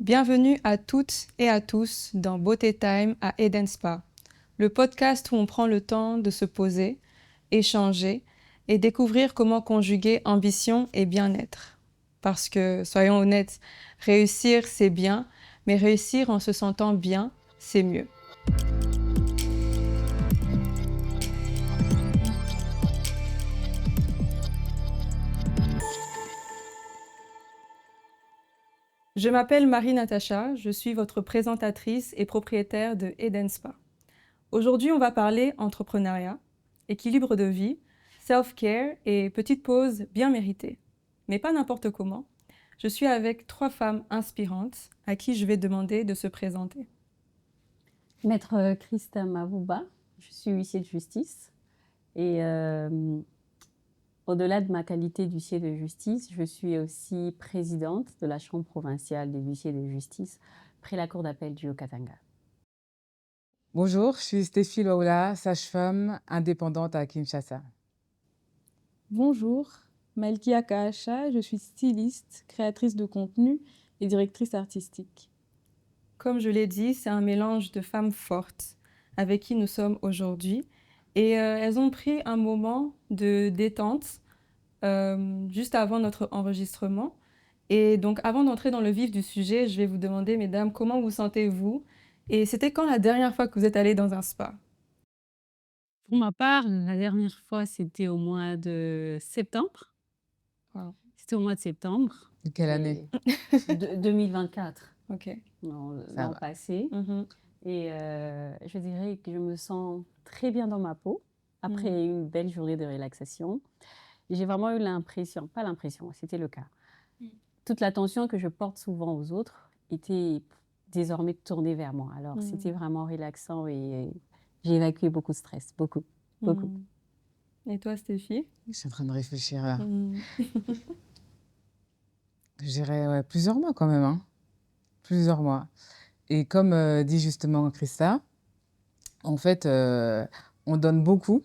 Bienvenue à toutes et à tous dans Beauté Time à Eden Spa, le podcast où on prend le temps de se poser, échanger et découvrir comment conjuguer ambition et bien-être. Parce que, soyons honnêtes, réussir c'est bien, mais réussir en se sentant bien, c'est mieux. Je m'appelle Marie-Natacha, je suis votre présentatrice et propriétaire de Eden Spa. Aujourd'hui, on va parler entrepreneuriat, équilibre de vie, self-care et petite pause bien méritée. Mais pas n'importe comment. Je suis avec 3 femmes inspirantes à qui je vais demander de se présenter. Maître Christa Mavouba, je suis huissier de justice et au-delà de ma qualité d'huissier de justice, je suis aussi présidente de la Chambre provinciale des huissiers de justice près la Cour d'appel du Haut-Katanga. Bonjour, je suis Stéphie Loula, sage-femme indépendante à Kinshasa. Bonjour, Malkia Kaasha, je suis styliste, créatrice de contenu et directrice artistique. Comme je l'ai dit, c'est un mélange de femmes fortes avec qui nous sommes aujourd'hui. Et elles ont pris un moment de détente juste avant notre enregistrement. Et donc, avant d'entrer dans le vif du sujet, je vais vous demander, mesdames, comment vous sentez-vous? Et c'était quand la dernière fois que vous êtes allées dans un spa? Pour ma part, la dernière fois, c'était au mois de septembre. Wow. C'était au mois de septembre. De quelle année? 2024, Ok. l'an va. passé. Mhm. Et je dirais que je me sens très bien dans ma peau après une belle journée de relaxation. J'ai vraiment eu l'impression, pas l'impression, c'était le cas. Toute l'attention que je porte souvent aux autres était désormais tournée vers moi. Alors, c'était vraiment relaxant et j'ai évacué beaucoup de stress, beaucoup. Et toi, Stéphie? Je suis en train de réfléchir là. Mhm. Je dirais plusieurs mois quand même, hein. Plusieurs mois. Et comme dit justement Christa, en fait, on donne beaucoup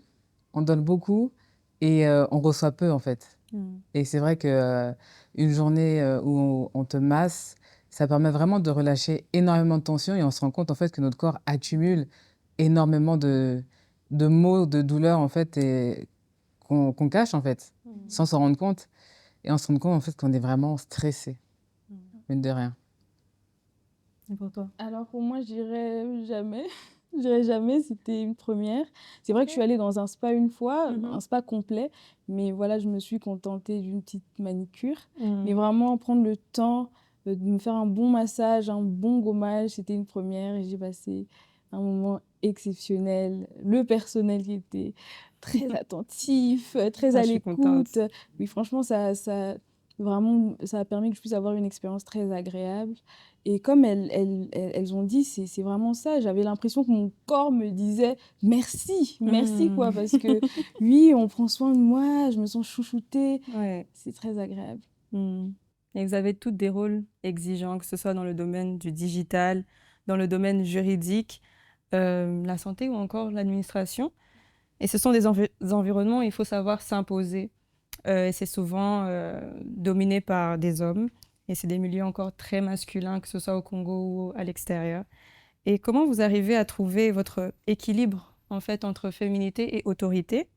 et on reçoit peu en fait. Et c'est vrai que une journée où on te masse, ça permet vraiment de relâcher énormément de tension et on se rend compte en fait que notre corps accumule énormément de maux, de douleurs en fait et qu'on cache en fait, sans s'en rendre compte. Et on se rend compte en fait qu'on est vraiment stressé, mine de rien. Et pour toi? Alors pour moi, je dirais jamais. Je dirais jamais, c'était une première. C'est vrai que je suis allée dans un spa une fois, un spa complet, mais voilà, je me suis contentée d'une petite manicure. Mais vraiment, prendre le temps de me faire un bon massage, un bon gommage, c'était une première et j'ai passé un moment exceptionnel. Le personnel qui était très attentif, très Ah, à je suis contente. l'écoute. Oui, franchement, vraiment, ça a permis que je puisse avoir une expérience très agréable. Et comme elles ont dit, c'est vraiment ça. J'avais l'impression que mon corps me disait merci, merci quoi, parce que oui, on prend soin de moi, je me sens chouchoutée. Ouais. C'est très agréable. Et vous avez toutes des rôles exigeants, que ce soit dans le domaine du digital, dans le domaine juridique, la santé ou encore l'administration. Et ce sont des environnements où il faut savoir s'imposer. Et c'est souvent dominé par des hommes. Et c'est des milieux encore très masculins, que ce soit au Congo ou à l'extérieur. Et comment vous arrivez à trouver votre équilibre, en fait, entre féminité et autorité?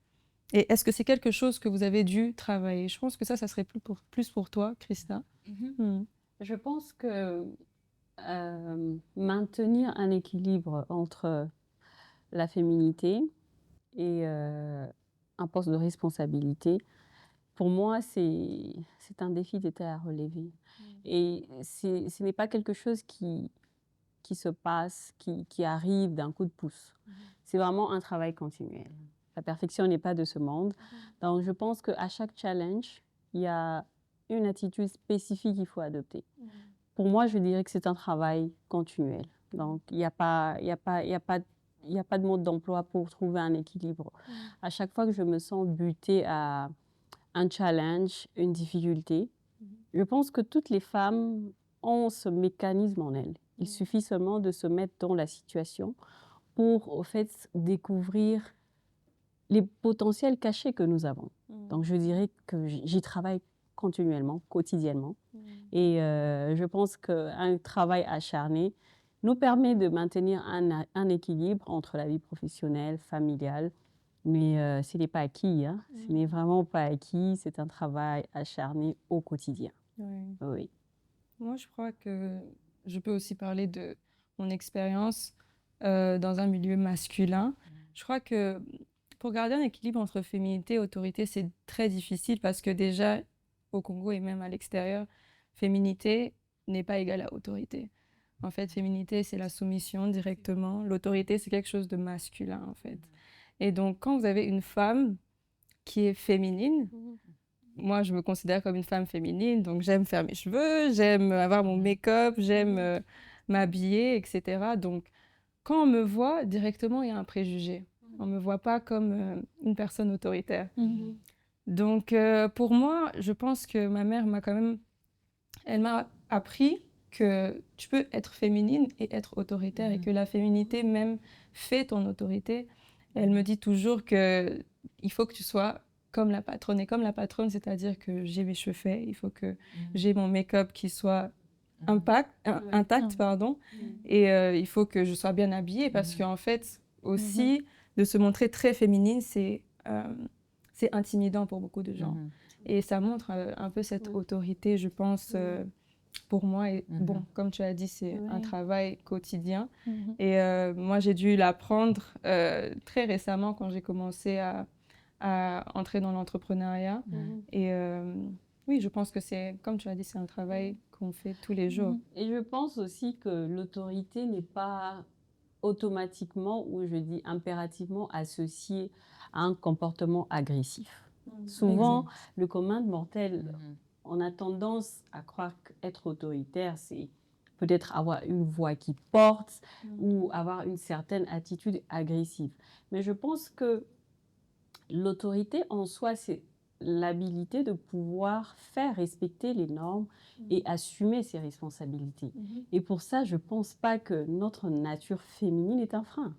Et est-ce que c'est quelque chose que vous avez dû travailler? Je pense que ça serait plus pour toi, Christa. Je pense que maintenir un équilibre entre la féminité et un poste de responsabilité, pour moi, c'est un défi d'État à relever. Et ce n'est pas quelque chose qui se passe, qui arrive d'un coup de pouce. C'est vraiment un travail continuel. La perfection n'est pas de ce monde. Donc, je pense qu'à chaque challenge, il y a une attitude spécifique qu'il faut adopter. Pour moi, je dirais que c'est un travail continuel. Donc, il n'y a pas de mode d'emploi pour trouver un équilibre. À chaque fois que je me sens butée à un challenge, une difficulté, je pense que toutes les femmes ont ce mécanisme en elles. Il suffit seulement de se mettre dans la situation pour, au fait, découvrir les potentiels cachés que nous avons. Donc, je dirais que j'y travaille continuellement, quotidiennement. Et je pense qu'un travail acharné nous permet de maintenir un équilibre entre la vie professionnelle, familiale, mais ce n'est pas acquis, hein. Ce n'est vraiment pas acquis, c'est un travail acharné au quotidien. Ouais. Oui. Moi, je crois que je peux aussi parler de mon expérience dans un milieu masculin. Je crois que pour garder un équilibre entre féminité et autorité, c'est très difficile parce que déjà, au Congo et même à l'extérieur, féminité n'est pas égale à autorité. En fait, féminité, c'est la soumission directement. L'autorité, c'est quelque chose de masculin, en fait. Et donc, quand vous avez une femme qui est féminine, moi, je me considère comme une femme féminine, donc j'aime faire mes cheveux, j'aime avoir mon make-up, j'aime m'habiller, etc. Donc, quand on me voit, directement, il y a un préjugé. On ne me voit pas comme une personne autoritaire. Donc, pour moi, je pense que ma mère elle m'a appris que tu peux être féminine et être autoritaire et que la féminité même fait ton autorité. Elle me dit toujours que il faut que tu sois comme la patronne. Et comme la patronne, c'est-à-dire que j'ai mes cheveux faits, il faut que j'ai mon make-up qui soit intact, pardon. Et il faut que je sois bien habillée parce qu'en fait, aussi, de se montrer très féminine, c'est intimidant pour beaucoup de gens. Et ça montre un peu cette autorité, je pense, pour moi. Et bon, comme tu as dit, c'est un travail quotidien. Et moi, j'ai dû l'apprendre très récemment quand j'ai commencé à entrer dans l'entrepreneuriat. Et oui, je pense que c'est, comme tu as dit, c'est un travail qu'on fait tous les jours. Et je pense aussi que l'autorité n'est pas automatiquement, ou je dis impérativement, associée à un comportement agressif. Souvent, le commun de mortel, on a tendance à croire qu'être autoritaire, c'est peut-être avoir une voix qui porte ou avoir une certaine attitude agressive. Mais je pense que l'autorité en soi, c'est l'habilité de pouvoir faire respecter les normes et assumer ses responsabilités. Et pour ça, je ne pense pas que notre nature féminine est un frein.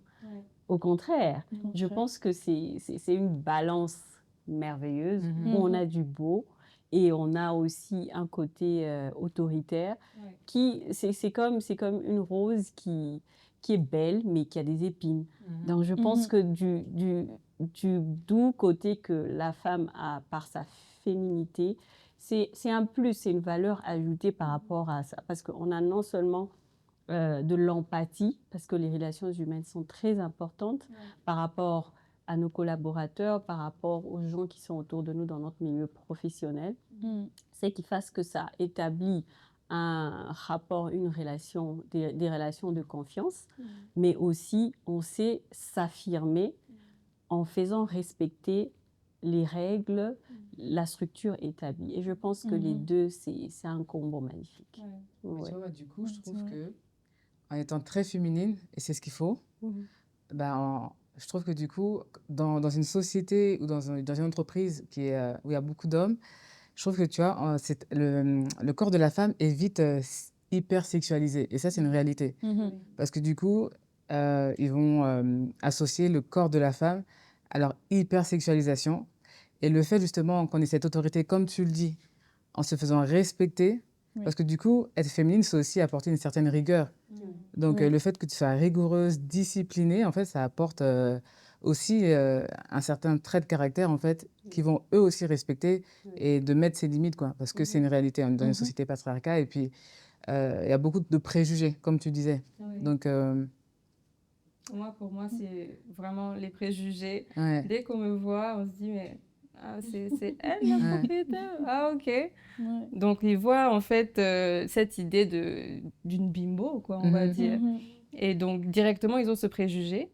Au contraire, je pense que c'est une balance merveilleuse où on a du beau et on a aussi un côté autoritaire qui, c'est comme une rose qui est belle mais qui a des épines. Donc je pense que du doux côté que la femme a par sa féminité, c'est un plus, c'est une valeur ajoutée par rapport à ça. Parce qu'on a non seulement de l'empathie, parce que les relations humaines sont très importantes par rapport à nos collaborateurs, par rapport aux gens qui sont autour de nous dans notre milieu professionnel. C'est qui fasse que ça établit un rapport, une relation, des relations de confiance, mais aussi on sait s'affirmer en faisant respecter les règles, la structure établie. Et je pense que les deux, c'est un combo magnifique. Ouais. Tu vois, du coup, je trouve que en étant très féminine, et c'est ce qu'il faut, je trouve que du coup, dans une société ou dans une entreprise où il y a beaucoup d'hommes, je trouve que tu vois, le corps de la femme est vite hyper sexualisé. Et ça, c'est une réalité. Parce que du coup, ils vont associer le corps de la femme à leur hypersexualisation. Et le fait justement qu'on ait cette autorité, comme tu le dis, en se faisant respecter, parce que du coup, être féminine, c'est aussi apporter une certaine rigueur. Donc le fait que tu sois rigoureuse, disciplinée, en fait, ça apporte aussi un certain trait de caractère, en fait, qui vont eux aussi respecter et de mettre ses limites, quoi. Parce que c'est une réalité, on est dans une société patriarcale et puis il y a beaucoup de préjugés, comme tu disais. Donc... Pour moi, c'est vraiment les préjugés. Dès qu'on me voit, on se dit, mais c'est elle la propriétaire. Ah, ok. Donc, ils voient en fait cette idée d'une bimbo, quoi, on va dire. Et donc, directement, ils ont ce préjugé.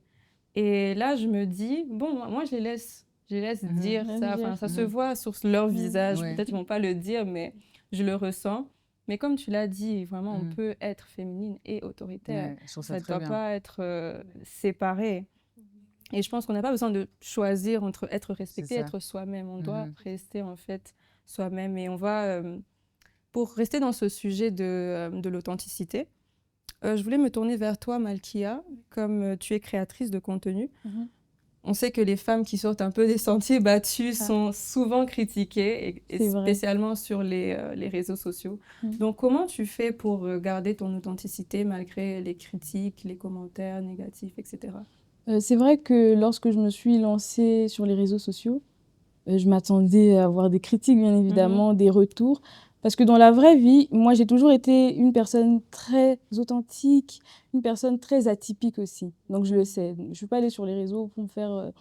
Et là, je me dis, bon, moi, je les laisse dire ça. Enfin, ça se voit sur leur visage. Peut-être qu'ils ne vont pas le dire, mais je le ressens. Mais comme tu l'as dit, vraiment, on peut être féminine et autoritaire. Ça ne doit pas être séparé. Et je pense qu'on n'a pas besoin de choisir entre être respecté et être soi-même. On doit rester, en fait, soi-même. Et on va... pour rester dans ce sujet de l'authenticité, je voulais me tourner vers toi, Malkia, comme tu es créatrice de contenu. on sait que les femmes qui sortent un peu des sentiers battus Ah. sont souvent critiquées, et C'est vrai. spécialement sur les réseaux sociaux. Donc, comment tu fais pour garder ton authenticité malgré les critiques, les commentaires négatifs, etc. C'est vrai que lorsque je me suis lancée sur les réseaux sociaux, je m'attendais à avoir des critiques, bien évidemment, des retours. Parce que dans la vraie vie, moi, j'ai toujours été une personne très authentique, une personne très atypique aussi. Donc, je le sais. Je ne suis pas allée sur les réseaux pour me faire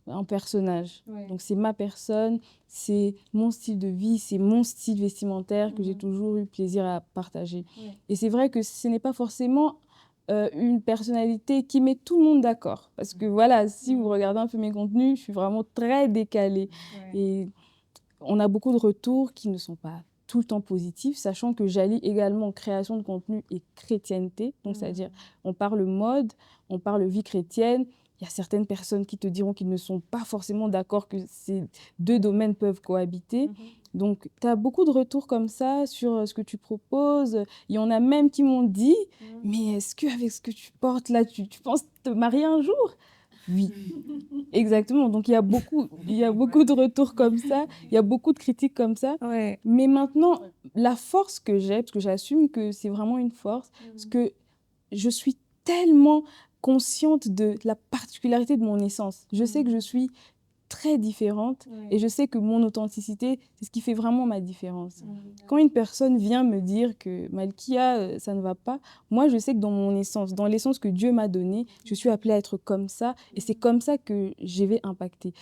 un personnage. Ouais. Donc, c'est ma personne, c'est mon style de vie, c'est mon style vestimentaire que j'ai toujours eu plaisir à partager. Ouais. Et c'est vrai que ce n'est pas forcément une personnalité qui met tout le monde d'accord. Parce que voilà, si vous regardez un peu mes contenus, je suis vraiment très décalée. Ouais. Et on a beaucoup de retours qui ne sont pas tout le temps positifs, sachant que j'allie également création de contenu et chrétienté. Donc, c'est-à-dire, on parle mode, on parle vie chrétienne. Il y a certaines personnes qui te diront qu'ils ne sont pas forcément d'accord que ces deux domaines peuvent cohabiter. Donc, tu as beaucoup de retours comme ça sur ce que tu proposes. Il y en a même qui m'ont dit, mais est-ce qu'avec ce que tu portes là, tu penses te marier un jour? Oui, exactement. Donc, il y a beaucoup de retours comme ça. Il y a beaucoup de critiques comme ça. Ouais. Mais maintenant, la force que j'ai, parce que j'assume que c'est vraiment une force, parce que je suis tellement consciente de la particularité de mon essence. Je sais que je suis très différente et je sais que mon authenticité, c'est ce qui fait vraiment ma différence. Quand une personne vient me dire que Malkia, ça ne va pas, moi je sais que dans mon essence, dans l'essence que Dieu m'a donnée, je suis appelée à être comme ça et c'est comme ça que je vais impacter.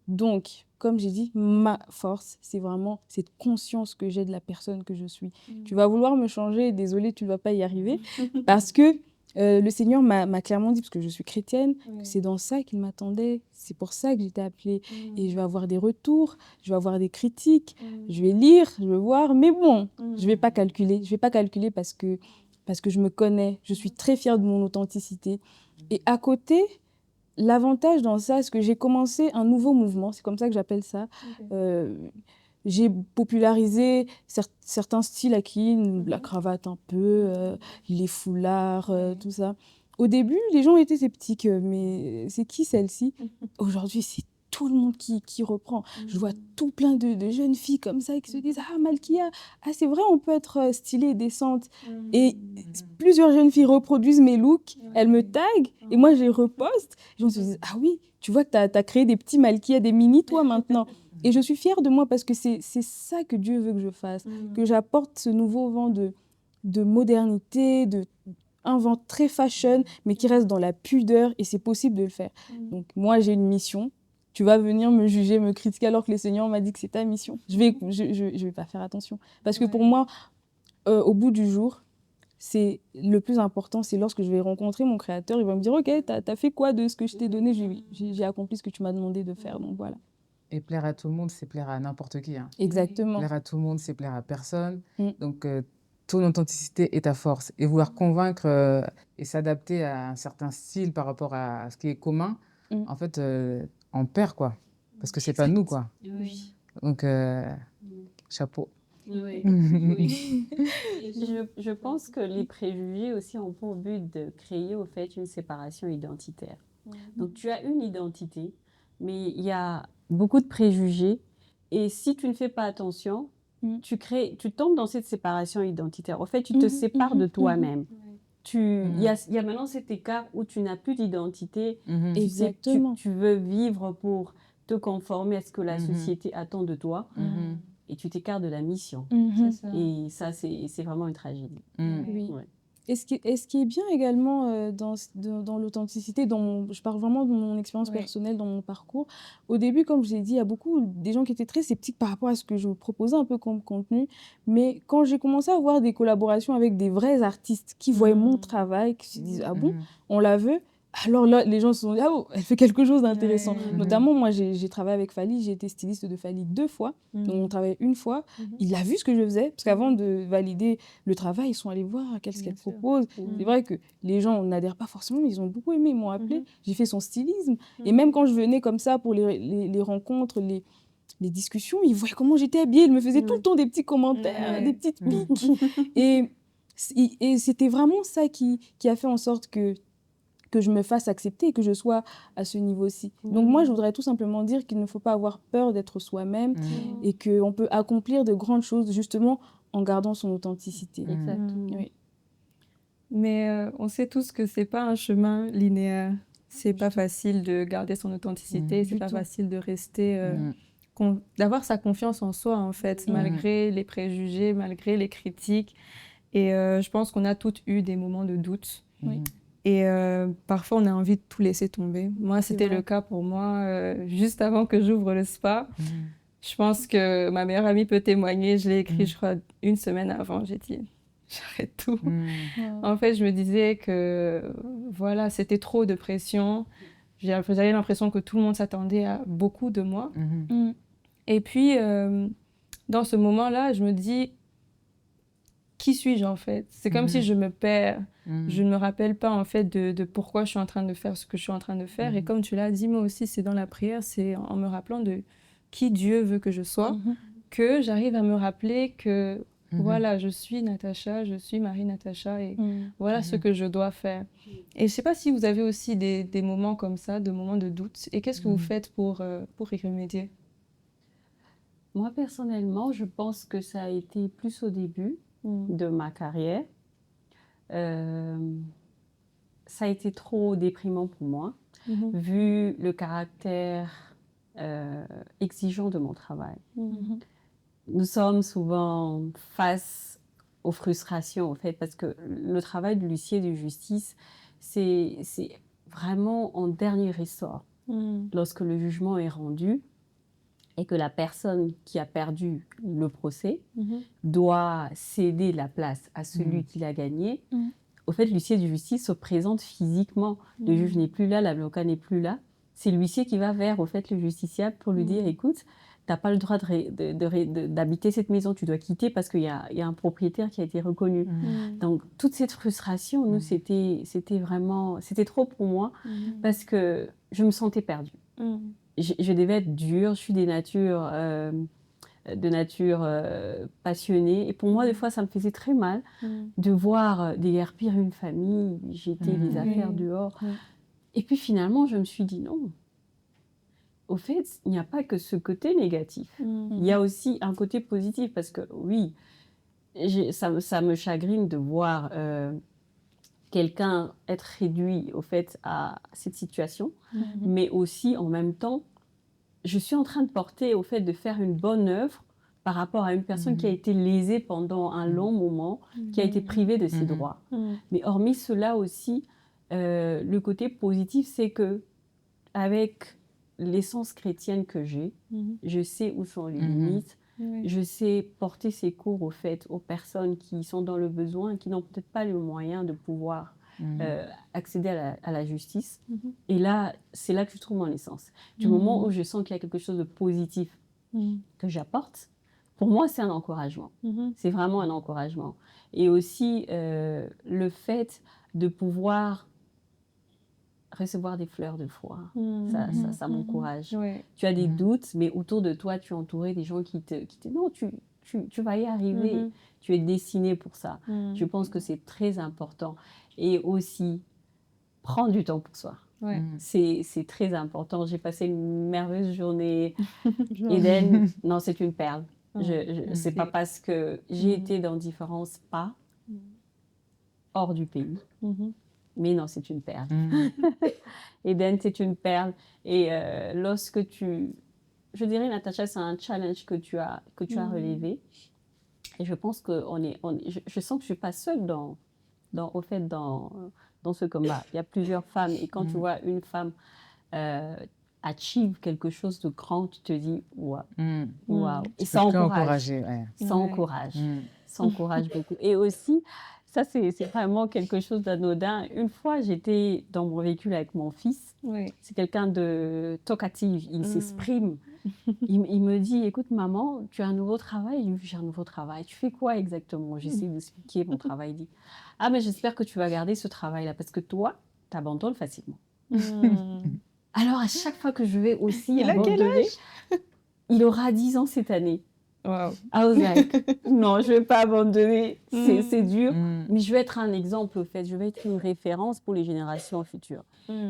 Donc, comme j'ai dit, ma force, c'est vraiment cette conscience que j'ai de la personne que je suis. Tu vas vouloir me changer, désolée, tu ne vas pas y arriver, parce que le Seigneur m'a clairement dit, parce que je suis chrétienne, que c'est dans ça qu'il m'attendait, c'est pour ça que j'étais appelée. Et je vais avoir des retours, je vais avoir des critiques, je vais lire, je vais voir, mais bon, je vais pas calculer. Je vais pas calculer parce que je me connais, je suis très fière de mon authenticité. Et à côté, l'avantage dans ça, c'est que j'ai commencé un nouveau mouvement, c'est comme ça que j'appelle ça. J'ai popularisé certains styles acquis, la cravate un peu, les foulards, tout ça. Au début, les gens étaient sceptiques, mais c'est qui celle-ci? Aujourd'hui, c'est tout le monde qui reprend. Je vois tout plein de jeunes filles comme ça qui se disent « Ah, Malkia, ah, c'est vrai, on peut être stylée et décente. » Et plusieurs jeunes filles reproduisent mes looks, elles me taguent, et moi, je les reposte. Les gens se disent « Ah oui, tu vois que tu as créé des petits Malkia, des mini, toi, maintenant. » Et je suis fière de moi parce que c'est ça que Dieu veut que je fasse, que j'apporte ce nouveau vent de modernité, un vent très fashion, mais qui reste dans la pudeur, et c'est possible de le faire. Donc moi, j'ai une mission. Tu vas venir me juger, me critiquer alors que le Seigneur m'a dit que c'est ta mission. Je vais pas faire attention. Parce que pour moi, au bout du jour, c'est le plus important, c'est lorsque je vais rencontrer mon Créateur, il va me dire « Ok, t'as fait quoi de ce que je t'ai donné ?» Je dis « Oui, j'ai accompli ce que tu m'as demandé de faire, donc voilà. » Et plaire à tout le monde, c'est plaire à n'importe qui. Hein. Exactement. Plaire à tout le monde, c'est plaire à personne. Donc, ton authenticité est ta force. Et vouloir convaincre et s'adapter à un certain style par rapport à ce qui est commun, en fait, on perd, quoi. Parce que c'est pas nous, quoi. Oui. Donc, chapeau. Oui. Oui. Je pense que les préjugés aussi ont pour but de créer au fait une séparation identitaire. Donc tu as une identité, mais il y a beaucoup de préjugés et si tu ne fais pas attention, tu tombes dans cette séparation identitaire. Au fait, tu te sépares de toi-même. Il y a maintenant cet écart où tu n'as plus d'identité. Exactement. Tu veux vivre pour te conformer à ce que la société attend de toi. Et tu t'écartes de la mission. Et ça, c'est vraiment une tragédie. Oui. Ouais. Et ce qui est bien également dans l'authenticité, je parle vraiment de mon expérience personnelle, dans mon parcours. Au début, comme je l'ai dit, il y a beaucoup des gens qui étaient très sceptiques par rapport à ce que je proposais un peu comme contenu. Mais quand j'ai commencé à avoir des collaborations avec des vrais artistes qui voyaient mon travail, qui se disent « Ah bon, on la veut ?» Alors là, les gens se sont dit « Ah bon, elle fait quelque chose d'intéressant. » Notamment, moi, j'ai travaillé avec Fally, j'ai été styliste de Fally 2 fois. Donc, on travaillait une fois. Il a vu ce que je faisais, parce qu'avant de valider le travail, ils sont allés voir qu'est-ce qu'elle propose. C'est vrai que les gens n'adhèrent pas forcément, mais ils ont beaucoup aimé, ils m'ont appelé. J'ai fait son stylisme. Et même quand je venais comme ça pour les rencontres, les discussions, ils voyaient comment j'étais habillée. Ils me faisaient tout le temps des petits commentaires, des petites piques. Et c'était vraiment ça qui a fait en sorte que que je me fasse accepter et que je sois à ce niveau-ci. Donc moi, je voudrais tout simplement dire qu'il ne faut pas avoir peur d'être soi-même et qu'on peut accomplir de grandes choses justement en gardant son authenticité. Exactement. Oui. Mais on sait tous que c'est pas un chemin linéaire. C'est pas facile de garder son authenticité, c'est Du pas tout. facile de rester, d'avoir sa confiance en soi en fait, malgré les préjugés, malgré les critiques. Et je pense qu'on a toutes eu des moments de doute. Oui. Et parfois, on a envie de tout laisser tomber. Moi, c'était vrai. le cas pour moi, juste avant que j'ouvre le spa. Je pense que ma meilleure amie peut témoigner. Je l'ai écrit, je crois, 1 semaine avant. J'ai dit, j'arrête tout. En fait, je me disais que, voilà, c'était trop de pression. J'avais l'impression que tout le monde s'attendait à beaucoup de moi. Et puis, dans ce moment-là, je me dis, qui suis-je en fait? C'est comme si je me perds. Je ne me rappelle pas en fait de pourquoi je suis en train de faire ce que je suis en train de faire. Et comme tu l'as dit, moi aussi, c'est dans la prière, c'est en me rappelant de qui Dieu veut que je sois, que j'arrive à me rappeler que voilà, je suis Natacha, je suis Marie-Natacha et voilà ce que je dois faire. Et je ne sais pas si vous avez aussi des moments comme ça, des moments de doute. Et qu'est-ce que vous faites pour y remédier? Moi, personnellement, je pense que ça a été plus au début de ma carrière. Ça a été trop déprimant pour moi, vu le caractère exigeant de mon travail. Nous sommes souvent face aux frustrations, en fait, parce que le travail de l'huissier de justice, c'est vraiment en dernier ressort. Lorsque le jugement est rendu et que la personne qui a perdu le procès doit céder la place à celui qui l'a gagné, au fait, l'huissier de justice se présente physiquement. Le juge n'est plus là, l'avocat n'est plus là. C'est l'huissier qui va vers, au fait, le justiciable pour lui dire, écoute, tu n'as pas le droit d'habiter cette maison, tu dois quitter parce qu'il y a un propriétaire qui a été reconnu. Donc, toute cette frustration, nous, c'était trop pour moi parce que je me sentais perdue. Je devais être dure, je suis de nature passionnée. Et pour moi, des fois, ça me faisait très mal de voir déguerpir une famille, jeter les affaires dehors. Et puis finalement, je me suis dit non. Au fait, il n'y a pas que ce côté négatif. Il y a aussi un côté positif parce que oui, ça me chagrine de voir quelqu'un être réduit au fait à cette situation, mais aussi en même temps, je suis en train de porter au fait de faire une bonne œuvre par rapport à une personne qui a été lésée pendant un long moment, qui a été privée de ses droits. Mais hormis cela aussi, le côté positif, c'est que avec l'essence chrétienne que j'ai, je sais où sont les limites, je sais porter ces cours au fait aux personnes qui sont dans le besoin, qui n'ont peut-être pas les moyens de pouvoir accéder à la justice. Et là, c'est là que je trouve mon essence. Du moment où je sens qu'il y a quelque chose de positif que j'apporte, pour moi, c'est un encouragement. C'est vraiment un encouragement. Et aussi, le fait de pouvoir recevoir des fleurs de foi, ça m'encourage. Tu as des doutes, mais autour de toi, tu es entouré des gens qui te non, tu vas y arriver. Tu es destiné pour ça. Je pense que c'est très important. Et aussi, prendre du temps pour soi. C'est très important. J'ai passé une merveilleuse journée. Eden, non, c'est une perle. C'est pas parce que j'ai été dans différents spas hors du pays. Mais non, c'est une perle. Eden, c'est une perle. Et lorsque je dirais, Natacha, c'est un challenge que tu as relevé. Et je pense que je sens que je ne suis pas seule dans ce combat. Il y a plusieurs femmes. Et quand tu vois une femme achieve quelque chose de grand, tu te dis, waouh. Et ça encourage. Ça encourage. Ça encourage beaucoup. Et aussi, ça, c'est vraiment quelque chose d'anodin. Une fois, j'étais dans mon véhicule avec mon fils. C'est quelqu'un de talkative. Il s'exprime. Il me dit, écoute, maman, tu as un nouveau travail? J'ai un nouveau travail. Tu fais quoi exactement? J'essaie d'expliquer mon travail. Il dit, ah, mais j'espère que tu vas garder ce travail-là parce que toi, tu abandonnes facilement. Alors, à chaque fois que je vais aussi abandonner, il aura 10 ans cette année. Wow. I was like, non, je vais pas abandonner, c'est dur, Mm. mais je vais être un exemple, au fait. Je vais être une référence pour les générations futures.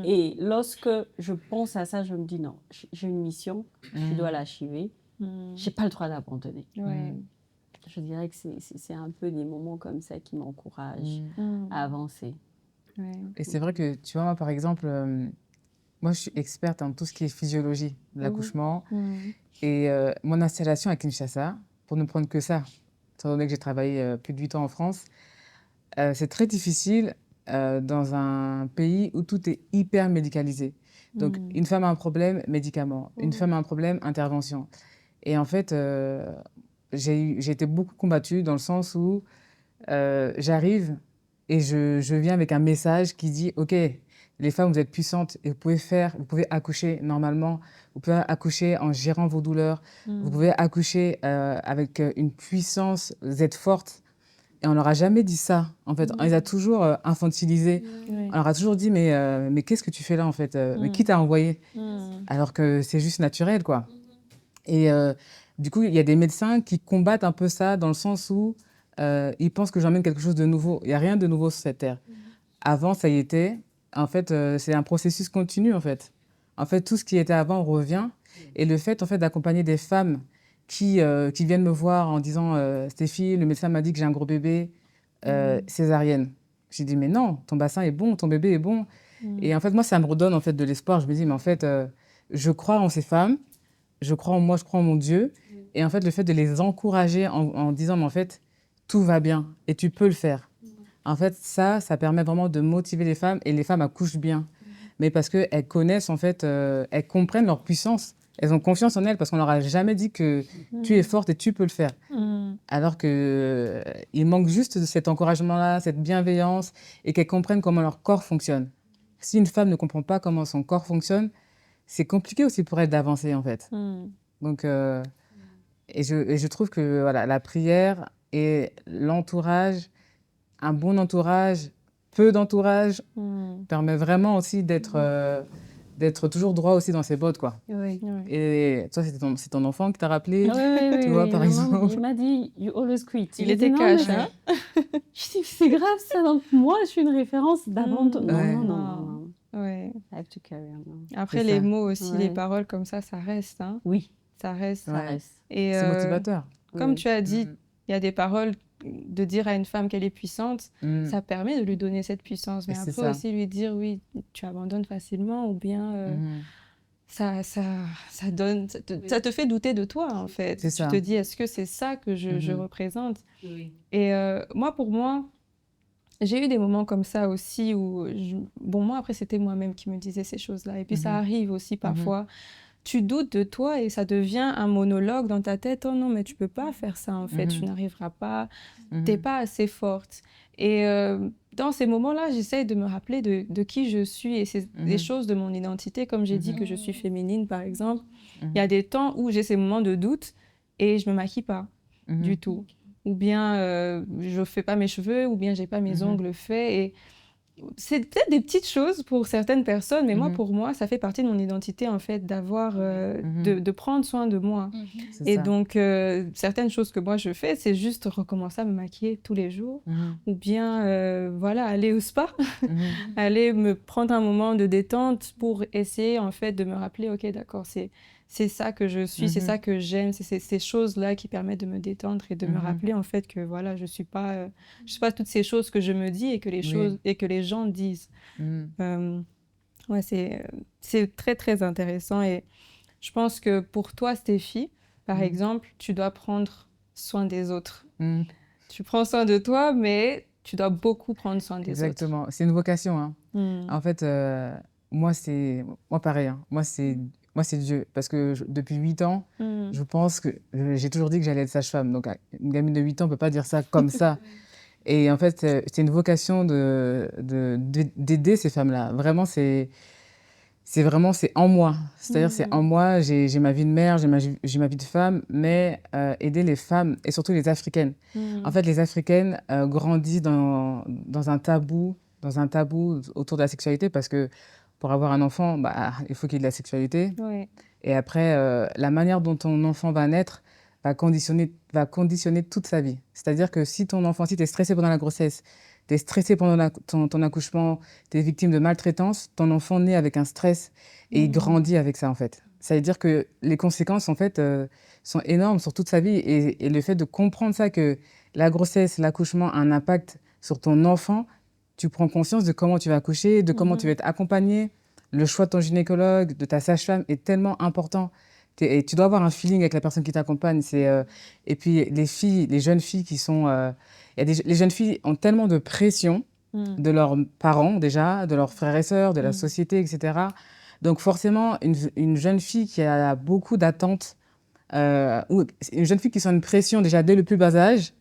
Et lorsque je pense à ça, je me dis, non, j'ai une mission, je dois l'achever. J'ai pas le droit d'abandonner. Ouais. Je dirais que c'est un peu des moments comme ça qui m'encouragent à avancer. Ouais. Et c'est vrai que, tu vois, moi, par exemple, moi, je suis experte en tout ce qui est physiologie de l'accouchement. Et mon installation à Kinshasa, pour ne prendre que ça, étant donné que j'ai travaillé plus de 8 ans en France, c'est très difficile dans un pays où tout est hyper médicalisé. Donc, une femme a un problème, médicament. Une femme a un problème, intervention. Et en fait, j'ai été beaucoup combattue dans le sens où j'arrive et je viens avec un message qui dit, OK, les femmes, vous êtes puissantes et vous pouvez accoucher normalement, vous pouvez accoucher en gérant vos douleurs, vous pouvez accoucher avec une puissance, vous êtes fortes. Et on leur a jamais dit ça, en fait. On les a toujours infantilisés. Ouais. On leur a toujours dit, mais qu'est-ce que tu fais là, en fait Mais qui t'a envoyé Alors que c'est juste naturel, quoi. Et du coup, il y a des médecins qui combattent un peu ça dans le sens où ils pensent que j'emmène quelque chose de nouveau. Il n'y a rien de nouveau sur cette terre. Avant, ça y était. En fait, c'est un processus continu, en fait. En fait, tout ce qui était avant revient. Et le fait, en fait, d'accompagner des femmes qui viennent me voir en disant Stéphie, le médecin m'a dit que j'ai un gros bébé, césarienne. J'ai dit, mais non, ton bassin est bon, ton bébé est bon. Et en fait, moi, ça me redonne en fait, de l'espoir. Je me dis, mais en fait, je crois en ces femmes, je crois en moi, je crois en mon Dieu. Et en fait, le fait de les encourager en disant, mais en fait, tout va bien et tu peux le faire. En fait, ça permet vraiment de motiver les femmes et les femmes accouchent bien. Mais parce qu'elles connaissent, en fait, elles comprennent leur puissance. Elles ont confiance en elles parce qu'on leur a jamais dit que tu es forte et tu peux le faire. Alors que il manque juste de cet encouragement-là, cette bienveillance et qu'elles comprennent comment leur corps fonctionne. Si une femme ne comprend pas comment son corps fonctionne, c'est compliqué aussi pour elle d'avancer, en fait. Donc, et je trouve que voilà, la prière et l'entourage, un bon entourage, peu d'entourage, permet vraiment aussi d'être toujours droit aussi dans ses bottes, quoi. Oui. Et toi, c'est ton enfant qui t'a rappelé, Oui, tu vois, par exemple. Il m'a dit, you always quit. Il J'ai était dit, non, cash, mais- hein? Je dis, c'est grave ça, donc moi, je suis une référence d'abandon. Non, Ouais. non, non, non, non. Ouais. I have to carry on. Non. Après, C'est les ça. mots aussi, les Ouais. paroles comme ça reste, hein. Oui, Ça reste. ça Ouais. reste. Et C'est motivateur. comme Oui. tu as dit, il y a des paroles de dire à une femme qu'elle est puissante, ça permet de lui donner cette puissance. Mais Et c'est après ça. aussi lui dire, oui, tu abandonnes facilement ou bien ça donne, ça te fait douter de toi, en fait. C'est Tu ça. te dis, est-ce que c'est ça que je représente? Et pour moi, j'ai eu des moments comme ça aussi où, bon, moi, après, c'était moi-même qui me disais ces choses-là. Et puis, ça arrive aussi parfois. Tu doutes de toi et ça devient un monologue dans ta tête. Oh non, mais tu peux pas faire ça, en fait. Tu n'arriveras pas. T'es pas assez forte. Et dans ces moments-là, j'essaye de me rappeler de qui je suis et c'est des choses de mon identité. Comme j'ai dit que je suis féminine, par exemple, il y a des temps où j'ai ces moments de doute et je me maquille pas du tout. Ou bien je fais pas mes cheveux, ou bien j'ai pas mes ongles faits. Et c'est peut-être des petites choses pour certaines personnes, mais moi, pour moi, ça fait partie de mon identité, en fait, d'avoir, de prendre soin de moi. C'est Et ça. donc, certaines choses que moi, je fais, c'est juste recommencer à me maquiller tous les jours, ou bien, voilà, aller au spa, aller me prendre un moment de détente pour essayer, en fait, de me rappeler, OK, d'accord, c'est ça que je suis, c'est ça que j'aime, c'est ces choses-là qui permettent de me détendre et de me rappeler, en fait, que, voilà, je suis pas toutes ces choses que je me dis et que les choses et que les gens disent. Ouais, c'est très, très intéressant. Et je pense que pour toi, Stéphie, par exemple, tu dois prendre soin des autres. Tu prends soin de toi, mais tu dois beaucoup prendre soin des Exactement. C'est une vocation, hein. autres. En fait, moi, pareil, hein. Moi, c'est Dieu. Parce que depuis 8 ans, je pense que j'ai toujours dit que j'allais être sage-femme. Donc, une gamine de 8 ans ne peut pas dire ça comme ça. Et en fait, c'est une vocation d'aider ces femmes-là. Vraiment, c'est en moi. C'est-à-dire, c'est en moi. J'ai ma vie de mère, j'ai ma vie de femme, mais aider les femmes, et surtout les Africaines. En fait, les Africaines grandissent dans un tabou autour de la sexualité, parce que pour avoir un enfant, il faut qu'il y ait de la sexualité. Ouais. Et après, la manière dont ton enfant va naître va conditionner toute sa vie. C'est-à-dire que si tu es stressé pendant la grossesse, tu es stressé pendant ton accouchement, tu es victime de maltraitance, ton enfant naît avec un stress et il grandit avec ça, en fait. Ça veut dire que les conséquences, en fait, sont énormes sur toute sa vie. Et le fait de comprendre ça, que la grossesse, l'accouchement a un impact sur ton enfant, tu prends conscience de comment tu vas accoucher, de comment tu vas être accompagné. Le choix de ton gynécologue, de ta sage-femme est tellement important. Et tu dois avoir un feeling avec la personne qui t'accompagne. Et puis les jeunes filles qui sont... les jeunes filles ont tellement de pression de leurs parents déjà, de leurs frères et sœurs, de la société, etc. Donc forcément, une jeune fille qui a beaucoup d'attentes, ou une jeune fille qui sent une pression déjà dès le plus bas âge,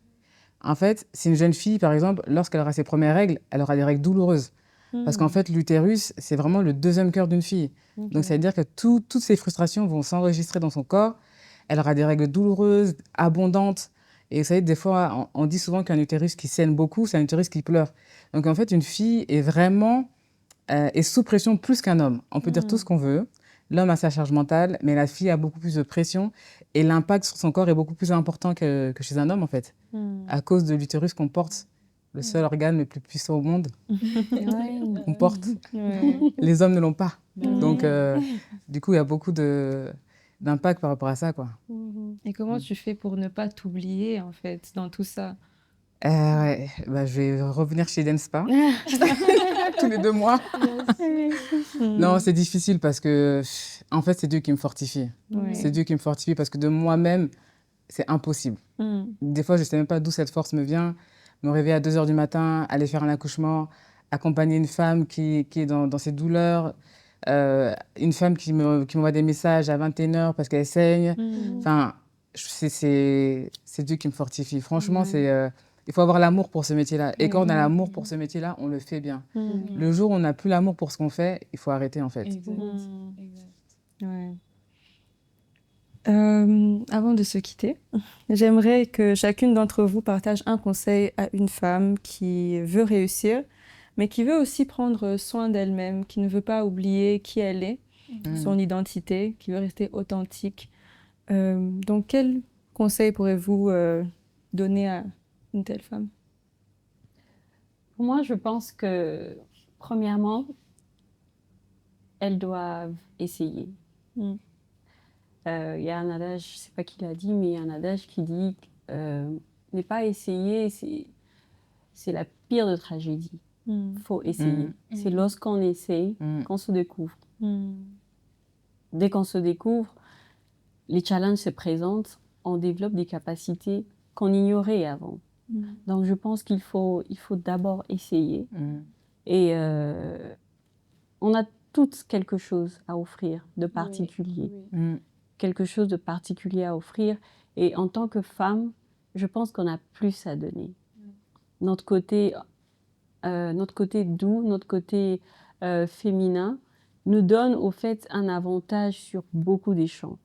en fait, c'est une jeune fille, par exemple, lorsqu'elle aura ses premières règles, elle aura des règles douloureuses. Parce qu'en fait, l'utérus, c'est vraiment le deuxième cœur d'une fille. Donc, ça veut dire que toutes ces frustrations vont s'enregistrer dans son corps. Elle aura des règles douloureuses, abondantes. Et vous savez, des fois, on dit souvent qu'un utérus qui saigne beaucoup, c'est un utérus qui pleure. Donc, en fait, une fille est vraiment est sous pression plus qu'un homme. On peut dire tout ce qu'on veut. L'homme a sa charge mentale, mais la fille a beaucoup plus de pression. Et l'impact sur son corps est beaucoup plus important que chez un homme, en fait. À cause de l'utérus qu'on porte, le seul organe le plus puissant au monde qu'on porte. Les hommes ne l'ont pas. Donc, du coup, il y a beaucoup d'impact par rapport à ça, quoi. Et comment tu fais pour ne pas t'oublier, en fait, dans tout ça? Ouais, bah, je vais revenir chez Denspa tous les 2 mois. Non, c'est difficile parce que, en fait, c'est Dieu qui me fortifie. C'est Dieu qui me fortifie parce que de moi-même, c'est impossible. Des fois, je ne sais même pas d'où cette force me vient. Me réveiller à 2 h du matin, aller faire un accouchement, accompagner une femme qui est dans ses douleurs, une femme qui m'envoie des messages à 21 h parce qu'elle saigne. Enfin, c'est Dieu qui me fortifie. Franchement, il faut avoir l'amour pour ce métier-là. Et quand on a l'amour pour ce métier-là, on le fait bien. Le jour où on n'a plus l'amour pour ce qu'on fait, il faut arrêter, en fait. Exact. Ouais. Avant de se quitter, j'aimerais que chacune d'entre vous partage un conseil à une femme qui veut réussir, mais qui veut aussi prendre soin d'elle-même, qui ne veut pas oublier qui elle est, son identité, qui veut rester authentique. Donc, quel conseil pourrez-vous donner à une telle femme? Pour moi, je pense que, premièrement, elles doivent essayer. Il y a un adage, je ne sais pas qui l'a dit, mais il y a un adage qui dit ne pas essayer, c'est la pire de tragédie. Il faut essayer. C'est lorsqu'on essaye qu'on se découvre. Dès qu'on se découvre, les challenges se présentent, on développe des capacités qu'on ignorait avant. Donc, je pense qu'il faut d'abord essayer. Et on a toutes quelque chose à offrir de particulier. Quelque chose de particulier à offrir. Et en tant que femme, je pense qu'on a plus à donner. Notre côté doux, notre côté féminin, nous donne au fait un avantage sur beaucoup des champs.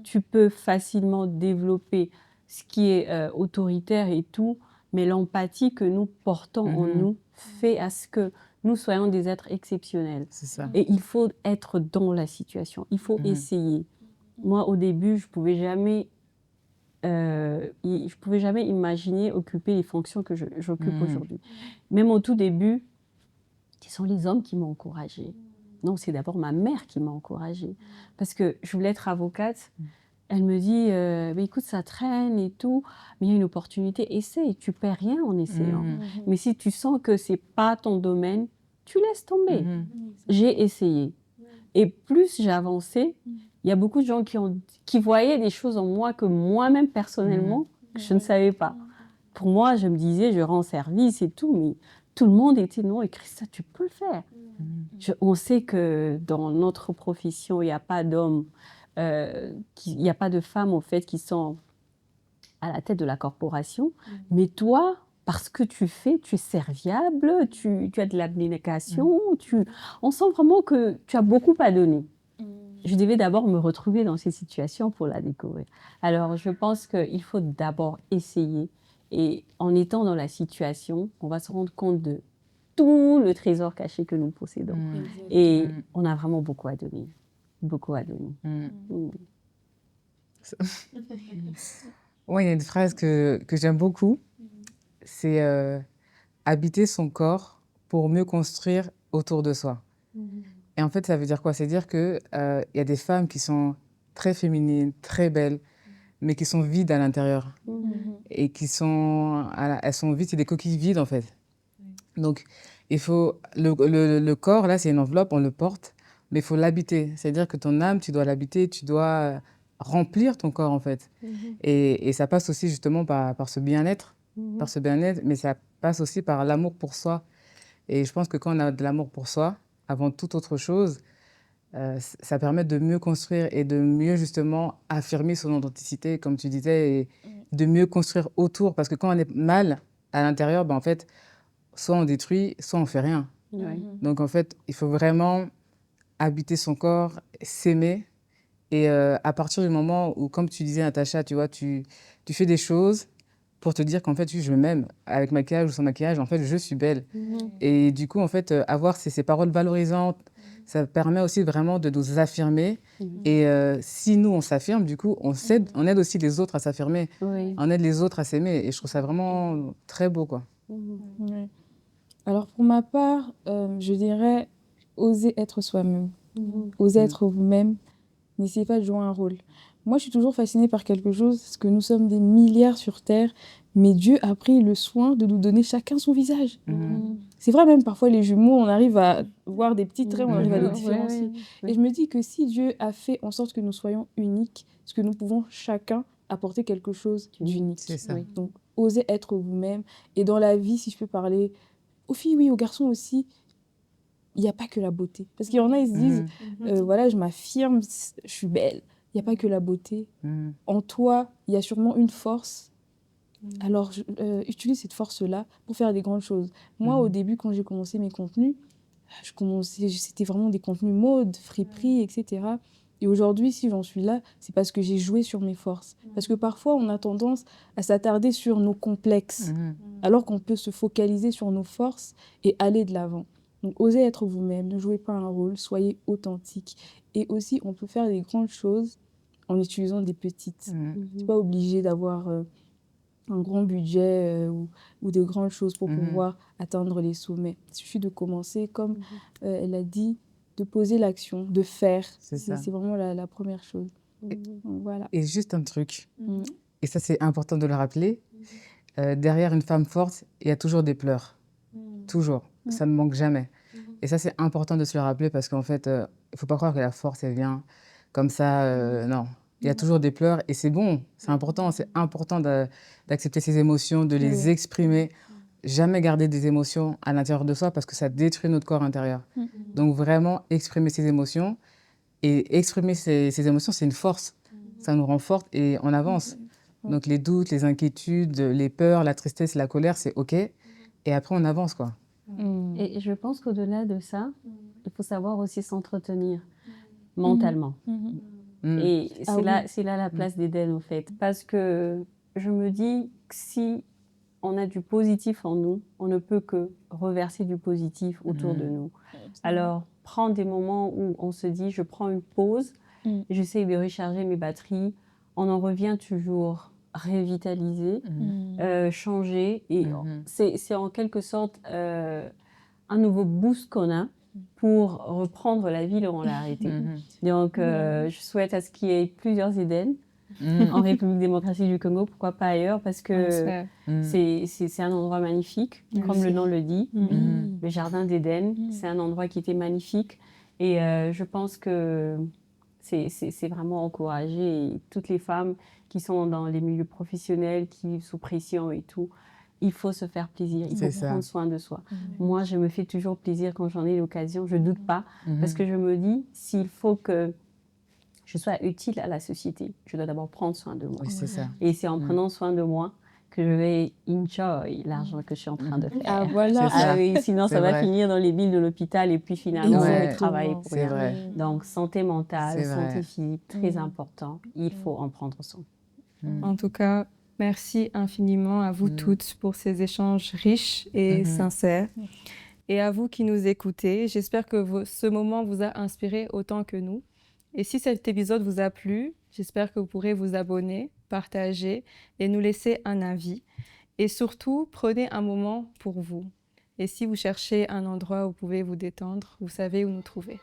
Tu peux facilement développer ce qui est autoritaire et tout, mais l'empathie que nous portons en nous fait à ce que nous soyons des êtres exceptionnels. C'est ça. Et il faut être dans la situation, il faut essayer. Moi, au début, je ne pouvais jamais imaginer occuper les fonctions que j'occupe aujourd'hui. Même au tout début, ce sont les hommes qui m'ont encouragée. Non, c'est d'abord ma mère qui m'a encouragée. Parce que je voulais être avocate. Elle me dit, bah, écoute, ça traîne et tout, mais il y a une opportunité, essaye, tu ne perds rien en essayant. Mais si tu sens que ce n'est pas ton domaine, tu laisses tomber. J'ai essayé. Et plus j'ai avancé, il y a beaucoup de gens qui voyaient des choses en moi que moi-même, personnellement, je ne savais pas. Pour moi, je me disais, je rends service et tout, mais tout le monde était non, et Christa, tu peux le faire. On sait que dans notre profession, il n'y a pas d'hommes, il n'y a pas de femmes, en fait, qui sont à la tête de la corporation. Mais toi, parce que tu es serviable, tu as de l'abnégation, on sent vraiment que tu as beaucoup à donner. Je devais d'abord me retrouver dans ces situations pour la découvrir. Alors, je pense qu'il faut d'abord essayer. Et en étant dans la situation, on va se rendre compte de tout le trésor caché que nous possédons. Et on a vraiment beaucoup à donner. Beaucoup à donner. Ouais, il y a une phrase que j'aime beaucoup, c'est habiter son corps pour mieux construire autour de soi. Et en fait, ça veut dire quoi? C'est dire que y a des femmes qui sont très féminines, très belles, mais qui sont vides à l'intérieur. Et qui sont, elles sont vides, c'est des coquilles vides en fait. Donc, il faut, le corps, là, c'est une enveloppe, on le porte, mais il faut l'habiter. C'est-à-dire que ton âme, tu dois l'habiter, tu dois remplir ton corps en fait. Et ça passe aussi justement par ce bien-être, mais ça passe aussi par l'amour pour soi. Et je pense que quand on a de l'amour pour soi, avant toute autre chose, ça permet de mieux construire et de mieux justement affirmer son authenticité, comme tu disais, et de mieux construire autour. Parce que quand on est mal à l'intérieur, ben en fait, soit on détruit, soit on fait rien. Donc en fait, il faut vraiment habiter son corps, s'aimer. Et à partir du moment où, comme tu disais, Natacha, tu vois, tu fais des choses pour te dire qu'en fait, je m'aime, avec maquillage ou sans maquillage, en fait, je suis belle. Et du coup, en fait, avoir ces paroles valorisantes, ça permet aussi vraiment de nous affirmer. Et si nous, on s'affirme, du coup, on aide aussi les autres à s'affirmer. On aide les autres à s'aimer. Et je trouve ça vraiment très beau, quoi. Ouais. Alors, pour ma part, je dirais oser être soi-même. Oser être vous-même. N'essayez pas de jouer un rôle. Moi, je suis toujours fascinée par quelque chose, parce que nous sommes des milliards sur Terre, mais Dieu a pris le soin de nous donner chacun son visage. C'est vrai, même parfois, les jumeaux, on arrive à voir des petits traits, on arrive à les différencier. Et je me dis que si Dieu a fait en sorte que nous soyons uniques, c'est que nous pouvons chacun apporter quelque chose d'unique. C'est ça. Donc, osez être vous-même. Et dans la vie, si je peux parler, aux filles, oui, aux garçons aussi, il n'y a pas que la beauté. Parce qu'il y en a, ils se disent, voilà, je m'affirme, je suis belle. Il n'y a pas que la beauté. En toi, il y a sûrement une force. Alors, utilise cette force-là pour faire des grandes choses. Moi, au début, quand j'ai commencé mes contenus, c'était vraiment des contenus mode, friperie, etc. Et aujourd'hui, si j'en suis là, c'est parce que j'ai joué sur mes forces. Parce que parfois, on a tendance à s'attarder sur nos complexes, alors qu'on peut se focaliser sur nos forces et aller de l'avant. Donc, osez être vous-même, ne jouez pas un rôle, soyez authentique. Et aussi, on peut faire des grandes choses en utilisant des petites. C'est pas obligé d'avoir un grand budget ou de grandes choses pour pouvoir atteindre les sommets. Il suffit de commencer, comme elle a dit, de poser l'action, de faire. C'est vraiment la première chose. Donc, voilà. Et juste un truc, et ça c'est important de le rappeler, derrière une femme forte, il y a toujours des pleurs. Toujours. Ça ne manque jamais. Et ça, c'est important de se le rappeler parce qu'en fait, il ne faut pas croire que la force, elle vient comme ça. Non. Il y a toujours des pleurs et c'est bon, c'est important. C'est important d'accepter ses émotions, de les exprimer. Jamais garder des émotions à l'intérieur de soi parce que ça détruit notre corps intérieur. Donc vraiment, exprimer ses émotions. Et exprimer ses émotions, c'est une force. Ça nous rend fortes et on avance. Donc les doutes, les inquiétudes, les peurs, la tristesse, la colère, c'est OK. Et après, on avance, quoi. Et je pense qu'au-delà de ça, il faut savoir aussi s'entretenir mentalement. Et c'est là la place d'Éden, au fait. Parce que je me dis que si on a du positif en nous, on ne peut que reverser du positif autour de nous. Alors, prendre des moments où on se dit, je prends une pause, j'essaie de recharger mes batteries, on en revient toujours revitalisé, changer. Et c'est en quelque sorte un nouveau boost qu'on a pour reprendre la vie là où on l'a arrêté. Donc, je souhaite à ce qu'il y ait plusieurs Éden en République démocratique du Congo, pourquoi pas ailleurs, parce que c'est un endroit magnifique, comme le nom le dit. Le jardin d'Éden, c'est un endroit qui était magnifique. Et je pense que c'est vraiment encouragé. Et toutes les femmes qui sont dans les milieux professionnels, qui vivent sous pression et tout, il faut se faire plaisir, il faut prendre soin de soi. Moi, je me fais toujours plaisir quand j'en ai l'occasion, je ne doute pas, parce que je me dis, s'il faut que je sois utile à la société, je dois d'abord prendre soin de moi. Et c'est en prenant soin de moi que je vais enjoy l'argent que je suis en train de faire. Ah voilà. Oui, sinon, ça va finir dans les billes de l'hôpital et puis finalement, on va travailler pour rien. Donc, santé mentale, santé physique, très important. Il faut en prendre soin. En tout cas, merci infiniment à vous toutes pour ces échanges riches et sincères. Et à vous qui nous écoutez, j'espère que ce moment vous a inspiré autant que nous. Et si cet épisode vous a plu, J'espère que vous pourrez vous abonner, partager et nous laisser un avis. Et surtout, prenez un moment pour vous. Et si vous cherchez un endroit où vous pouvez vous détendre, vous savez où nous trouver.